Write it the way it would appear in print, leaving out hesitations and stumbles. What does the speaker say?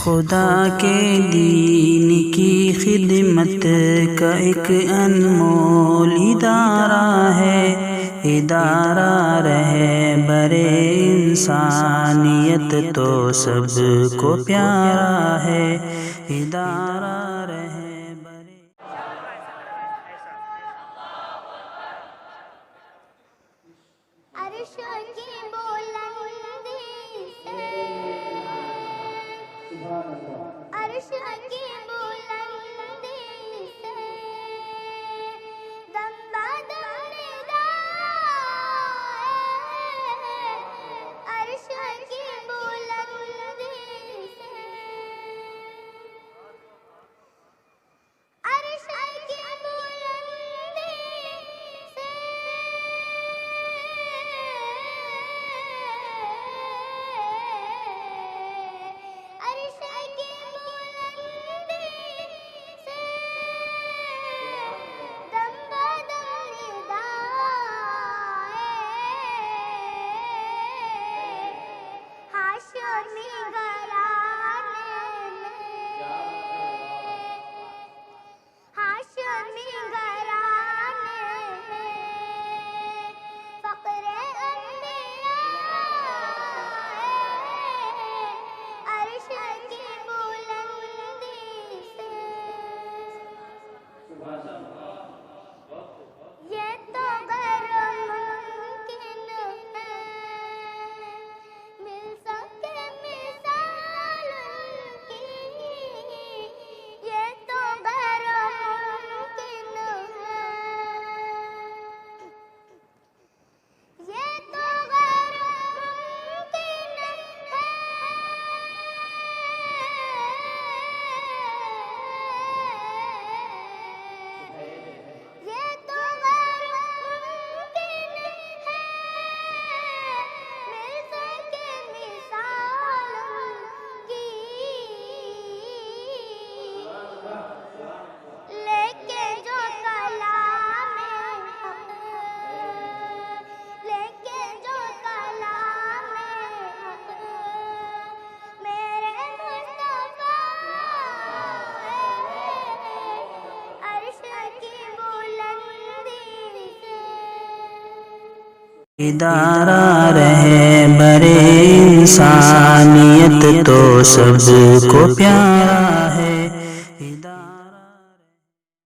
خدا کے دین کی خدمت کا ایک انمول ادارہ ہے، ادارہ رہبر انسانیت تو سب کو پیارا ہے، ادارہ رہبر عرش کی بلندی سے، عرش کی بلندی سے دم بدم ندائے، عرش کی بلندی سے، عرش کی بلندی سے عرش کی بلندی سے دم بدم ندائے، ہاشمی گھرانے میں، ہاشمی گھرانے میں فقر انبیاء، عرش کی بلندی سے یہ تو غیر ممکن ہے مل سکے مثال ان کی، یہ تو غیر ممکن ہے، یہ تو غیر ممکن ہے، یہ تو غیر ممکن ہے مل سکے مثال ان کی، لیکن جو کلام حق، لیکن جو کلام حق میرے مصطفیٰ ہے، عرش کی بلندی سے ادارہ رہبر انسانیت تو سب کو پیارا